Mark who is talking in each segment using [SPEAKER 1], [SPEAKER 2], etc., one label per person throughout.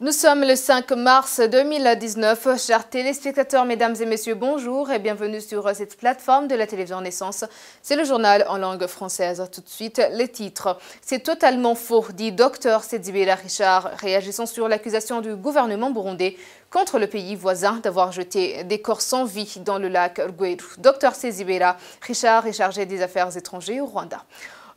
[SPEAKER 1] Nous sommes le 5 mars 2019. Chers téléspectateurs, mesdames et messieurs, bonjour et bienvenue sur cette plateforme de la télévision Naissance. C'est le journal en langue française. Tout de suite, les titres. C'est totalement faux, dit Dr Sezibera Richard, réagissant sur l'accusation du gouvernement burundais contre le pays voisin d'avoir jeté des corps sans vie dans le lac Rweru. Dr Sezibera Richard est chargé des affaires étrangères au Rwanda.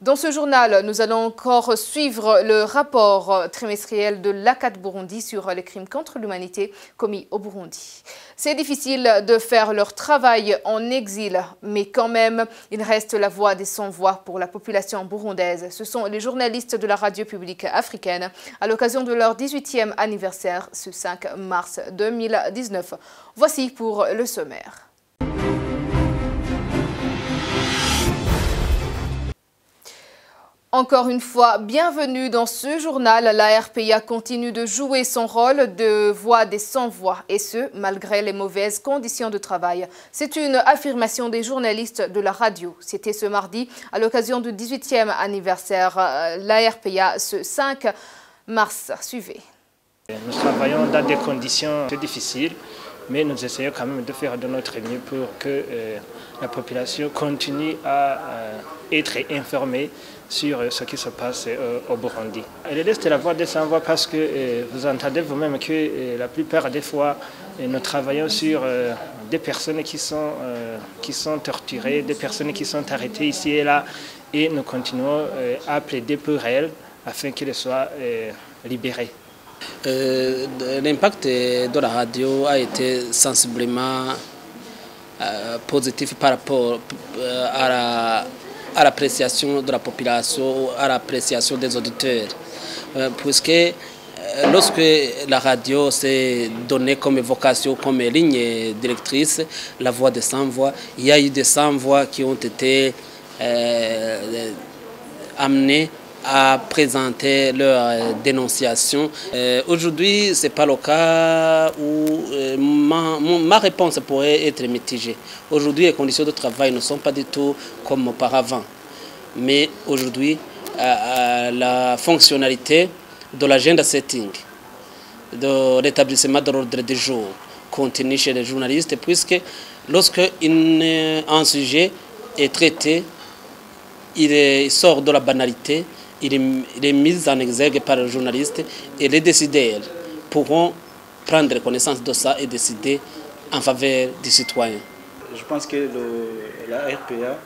[SPEAKER 1] Dans ce journal, nous allons encore suivre le rapport trimestriel de l'ACAT Burundi sur les crimes contre l'humanité commis au Burundi. C'est difficile de faire leur travail en exil, mais quand même, il reste la voix des sans-voix pour la population burundaise. Ce sont les journalistes de la radio publique africaine à l'occasion de leur 18e anniversaire ce 5 mars 2019. Voici pour le sommaire. Encore une fois, bienvenue dans ce journal. La RPA continue de jouer son rôle de voix des sans-voix, et ce, malgré les mauvaises conditions de travail. C'est une affirmation des journalistes de la radio. C'était ce mardi, à l'occasion du 18e anniversaire. La RPA, ce 5 mars. Suivez.
[SPEAKER 2] Nous travaillons dans des conditions très difficiles, mais nous essayons quand même de faire de notre mieux pour que la population continue à être informée sur ce qui se passe au Burundi. Elle reste la voix des sans-voix parce que vous entendez vous-même que la plupart des fois, nous travaillons sur des personnes qui sont torturées, des personnes qui sont arrêtées ici et là, et nous continuons à plaider pour elles afin qu'elles soient libérées.
[SPEAKER 3] L'impact de la radio a été sensiblement positif par rapport à l'appréciation de la population, à l'appréciation des auditeurs. Puisque lorsque la radio s'est donnée comme vocation, comme ligne directrice, la voix des sans-voix, il y a eu des sans-voix qui ont été amenés à présenter leur dénonciation. Aujourd'hui, ce n'est pas le cas où ma réponse pourrait être mitigée. Aujourd'hui, les conditions de travail ne sont pas du tout comme auparavant. Mais aujourd'hui, la fonctionnalité de l'agenda setting, de l'établissement de l'ordre du jour, continue chez les journalistes, puisque lorsque un sujet est traité, il sort de la banalité, il est mis en exergue par le journaliste et les décideurs pourront prendre connaissance de ça et décider en faveur des citoyens.
[SPEAKER 4] Je pense que la RPA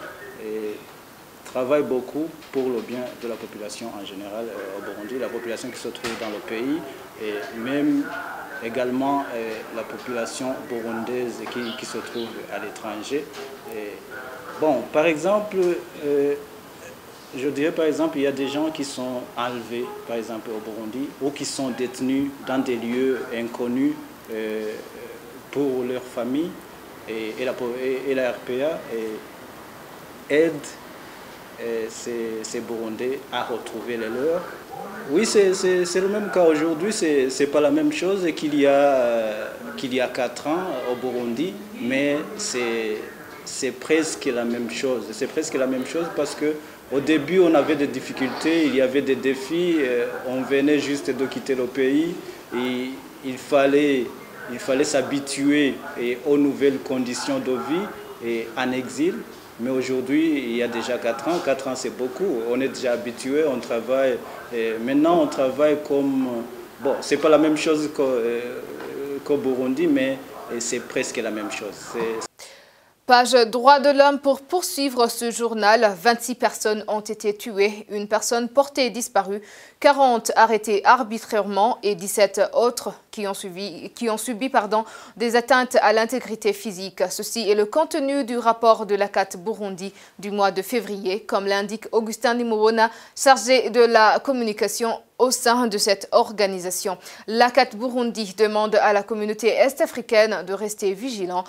[SPEAKER 4] travaille beaucoup pour le bien de la population en général au Burundi, la population qui se trouve dans le pays et même également la population burundaise qui se trouve à l'étranger. Bon, par exemple, je dirais par exemple, il y a des gens qui sont enlevés, par exemple au Burundi, ou qui sont détenus dans des lieux inconnus pour leur famille, et la RPA aide ces Burundais à retrouver les leurs. Oui, c'est le même cas aujourd'hui, c'est pas la même chose qu'il y a 4 ans au Burundi, mais c'est presque la même chose. C'est presque la même chose parce que au début, on avait des difficultés, il y avait des défis, on venait juste de quitter le pays et il fallait s'habituer aux nouvelles conditions de vie et en exil. Mais aujourd'hui, il y a déjà 4 ans. 4 ans, c'est beaucoup. On est déjà habitué, on travaille. Maintenant, on travaille comme... Bon, c'est pas la même chose qu'au Burundi, mais c'est presque la même chose.
[SPEAKER 1] Page droits de l'homme pour poursuivre ce journal. 26 personnes ont été tuées, une personne portée disparue, 40 arrêtés arbitrairement et 17 autres qui ont subi des atteintes à l'intégrité physique. Ceci est le contenu du rapport de l'ACAT Burundi du mois de février, comme l'indique Augustin Nimubona, chargé de la communication au sein de cette organisation. L'ACAT Burundi demande à la communauté est-africaine de rester vigilant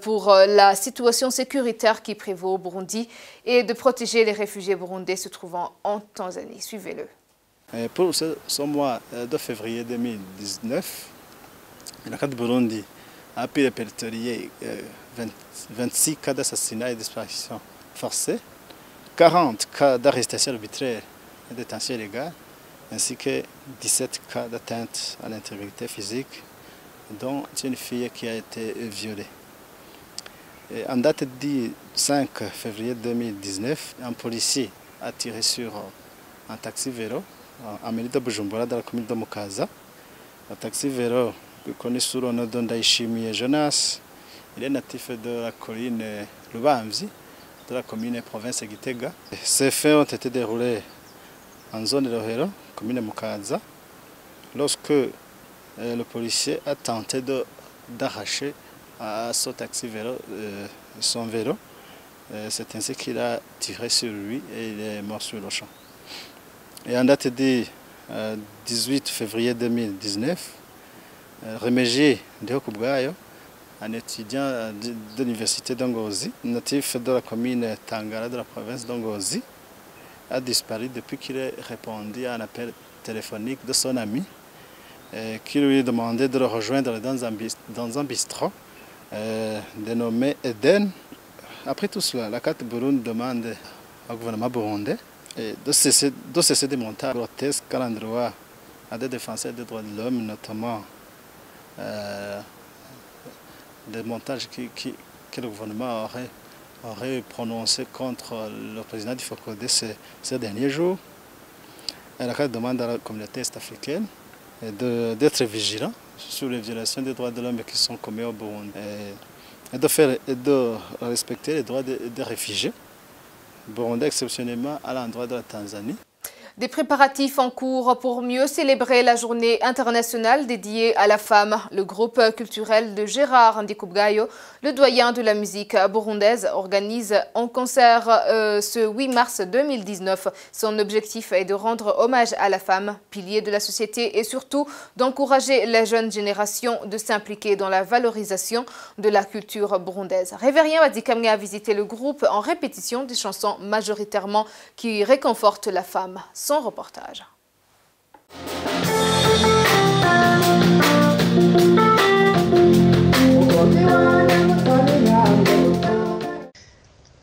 [SPEAKER 1] pour la situation sécuritaire qui prévaut au Burundi et de protéger les réfugiés burundais se trouvant en Tanzanie. Suivez-le.
[SPEAKER 5] Pour ce mois de février 2019, l'ACAT Burundi a pu répertorier 26 cas d'assassinat et de disparition forcée, 40 cas d'arrestation arbitraire et de détention illégale, ainsi que 17 cas d'atteinte à l'intégrité physique, dont une fille qui a été violée. Et en date du 5 février 2019, un policier a tiré sur un taxi-vélo en mairie de Bujumbura, dans la commune de Mukaza. Un taxi-vélo connu sous le nom d'Ondaishimiye Jonas. Il est natif de la colline Lubamzi, de la commune et province de Gitega. Ces faits ont été déroulés en zone de Rohero, commune Mukaza, lorsque le policier a tenté d'arracher à ce taxi-vélo son vélo. C'est ainsi qu'il a tiré sur lui et il est mort sur le champ. Et en date du 18 février 2019, Remeji Ndihokubwayo, un étudiant de l'université d'Angozi, natif de la commune Tangara de la province d'Angozi, a disparu depuis qu'il a répondu à un appel téléphonique de son ami qui lui demandait de le rejoindre dans un bistrot dénommé Eden. Après tout cela, la carte Burundi demande au gouvernement burundais de cesser de monter grotesque à l'endroit à des défenseurs des droits de l'homme, notamment des montages que le gouvernement aurait prononcé contre le président du FOCODE ces derniers jours. La carte demande à la communauté est-africaine d'être vigilant sur les violations des droits de l'homme qui sont commises au Burundi et de respecter les droits des réfugiés burundais, exceptionnellement à l'endroit de la Tanzanie.
[SPEAKER 1] Des préparatifs en cours pour mieux célébrer la journée internationale dédiée à la femme. Le groupe culturel de Gérard Ndikubwayo, le doyen de la musique burundaise, organise un concert ce 8 mars 2019. Son objectif est de rendre hommage à la femme, pilier de la société, et surtout d'encourager les jeunes générations de s'impliquer dans la valorisation de la culture burundaise. Révérien Wadikamwe a visité le groupe en répétition des chansons majoritairement qui réconfortent la femme. Son reportage.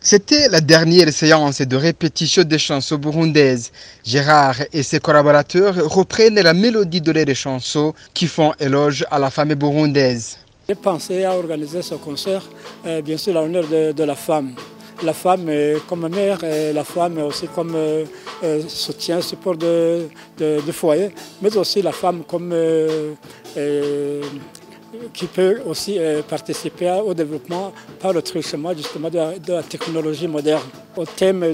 [SPEAKER 6] C'était la dernière séance de répétition des chansons burundaises. Gérard et ses collaborateurs reprennent la mélodie de leurs chansons qui font éloge à la femme burundaise.
[SPEAKER 7] J'ai pensé à organiser ce concert, bien sûr, à l'honneur de la femme. La femme comme mère, et la femme aussi comme soutien, support de foyer, mais aussi la femme comme qui peut aussi participer au développement par le truchement justement de la technologie moderne. Au thème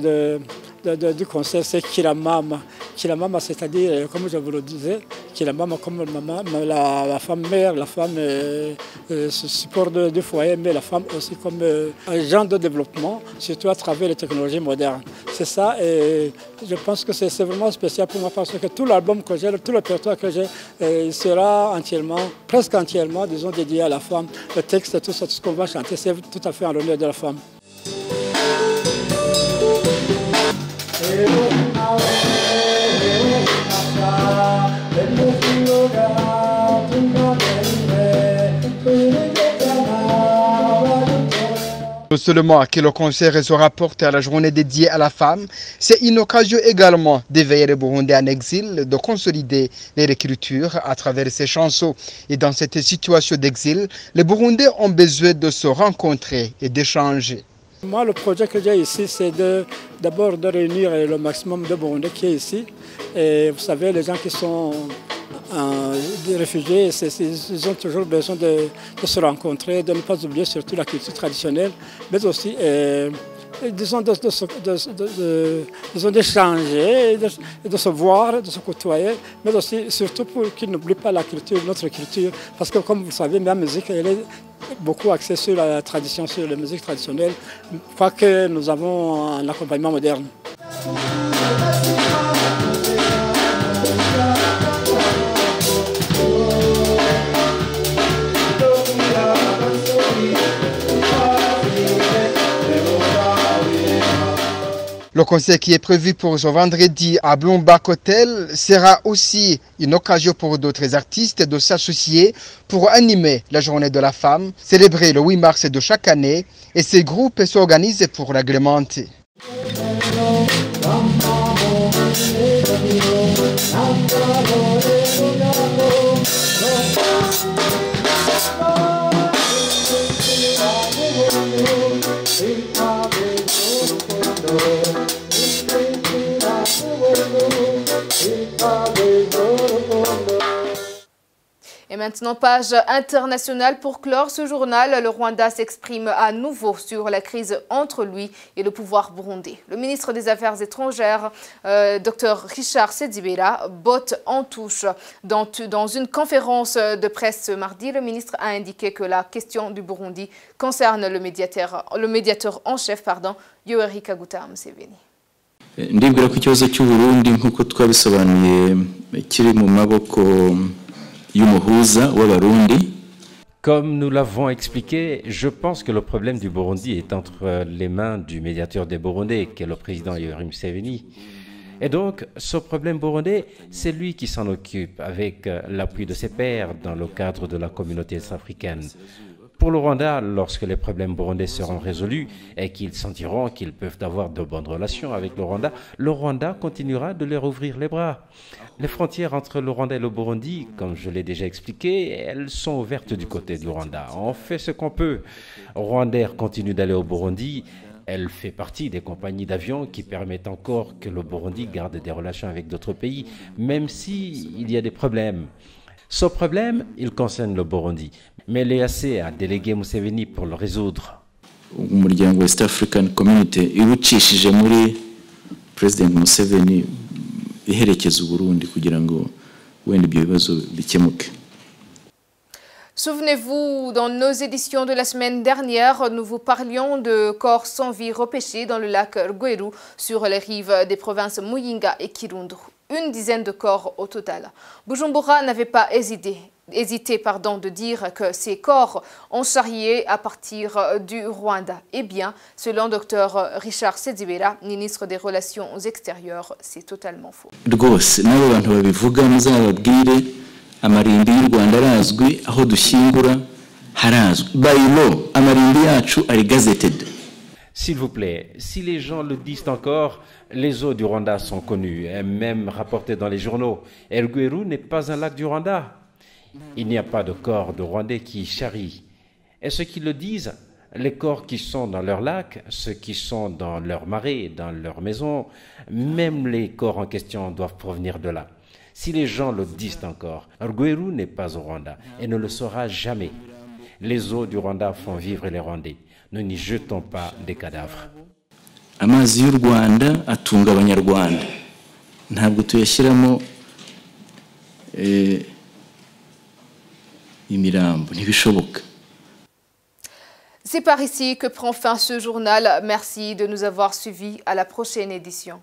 [SPEAKER 7] du concert, c'est Kiramama. Kiramama, c'est-à-dire, comme je vous le disais, Kiramama comme maman, la femme mère, la femme support du foyer, mais la femme aussi comme agent de développement, surtout à travers les technologies modernes. C'est ça, et je pense que c'est vraiment spécial pour moi parce que tout l'album que j'ai, tout le répertoire que j'ai, sera entièrement, presque entièrement, disons, dédié à la femme. Le texte, tout ça, tout ce qu'on va chanter, c'est tout à fait en l'honneur de la femme.
[SPEAKER 6] Non seulement que le concert se rapporte à la journée dédiée à la femme, c'est une occasion également d'éveiller les Burundais en exil, de consolider leur écriture à travers ces chansons. Et dans cette situation d'exil, les Burundais ont besoin de se rencontrer et d'échanger.
[SPEAKER 7] Moi, le projet que j'ai ici, c'est d'abord de réunir le maximum de Burundais qui est ici. Et vous savez, les gens qui sont des réfugiés, ils ont toujours besoin de se rencontrer, de ne pas oublier surtout la culture traditionnelle, mais aussi, disons, d'échanger, de se voir, de se côtoyer, mais aussi, surtout pour qu'ils n'oublient pas la culture, notre culture. Parce que, comme vous le savez, ma musique, elle est beaucoup axée sur la tradition, sur la musique traditionnelle, quoique nous avons un accompagnement moderne.
[SPEAKER 6] Le concert qui est prévu pour ce vendredi à Bloomberg Hotel sera aussi une occasion pour d'autres artistes de s'associer pour animer la journée de la femme, célébrée le 8 mars de chaque année, et ces groupes s'organisent pour l'agrémenter.
[SPEAKER 1] Et maintenant, page internationale pour clore ce journal. Le Rwanda s'exprime à nouveau sur la crise entre lui et le pouvoir burundais. Le ministre des Affaires étrangères, Dr Richard Sezibera, botte en touche. Dans une conférence de presse ce mardi, le ministre a indiqué que la question du Burundi concerne le médiateur en chef, Yoweri Kaguta Museveni.
[SPEAKER 8] Ndibwira ko ikibazo cy'u Burundi nkuko twabisobanuye kiri mu maboko y'umuhuza w'abarundi.
[SPEAKER 9] Comme nous l'avons expliqué, je pense que le problème du Burundi est entre les mains du médiateur des Burundais, qui est le président Yoweri Museveni. Et donc, ce problème burundais, c'est lui qui s'en occupe avec l'appui de ses pairs dans le cadre de la communauté africaine. Pour le Rwanda, lorsque les problèmes burundais seront résolus et qu'ils sentiront qu'ils peuvent avoir de bonnes relations avec le Rwanda continuera de leur ouvrir les bras. Les frontières entre le Rwanda et le Burundi, comme je l'ai déjà expliqué, elles sont ouvertes du côté du Rwanda. On fait ce qu'on peut. Rwandair continue d'aller au Burundi. Elle fait partie des compagnies d'avions qui permettent encore que le Burundi garde des relations avec d'autres pays, même s'il y a des problèmes. Ce problème, il concerne le Burundi, mais l'EAC a délégué Museveni pour le résoudre.
[SPEAKER 8] Umuryango West African Community irucishije muri President Museveni iherekeza Burundi kugira ngo wenda ibyo bibazo bikemuke.
[SPEAKER 1] Souvenez-vous, dans nos éditions de la semaine dernière, nous vous parlions de corps sans vie repêchés dans le lac Rweru sur les rives des provinces Muyinga et Kirundo. Une dizaine de corps au total. Bujumbura n'avait pas hésité de dire que ces corps ont charrié à partir du Rwanda. Eh bien, selon Dr Richard Sezibera, ministre des Relations extérieures, c'est totalement faux.
[SPEAKER 8] Rwose nabo bantu babivuga muzababwire amarimbi y'u Rwanda arazwi aho dushyingura harazwi bayilo amarimbi yacu ari gazetted.
[SPEAKER 9] S'il vous plaît, si les gens le disent encore, les eaux du Rwanda sont connues, et même rapportées dans les journaux. Et le Rweru n'est pas un lac du Rwanda. Il n'y a pas de corps de Rwandais qui charrient. Et ceux qui le disent, les corps qui sont dans leur lac, ceux qui sont dans leur marais, dans leur maison, même les corps en question doivent provenir de là. Si les gens le disent encore, Rweru n'est pas au Rwanda et ne le sera jamais. Les eaux du Rwanda font vivre les Rwandais. Nous n'y jetons pas des cadavres.
[SPEAKER 8] Amazi y'u Rwanda atunga abanyarwanda. Ntabwo tuyashyiramo imirambo, ntibishoboka.
[SPEAKER 1] C'est par ici que prend fin ce journal. Merci de nous avoir suivis. À la prochaine édition.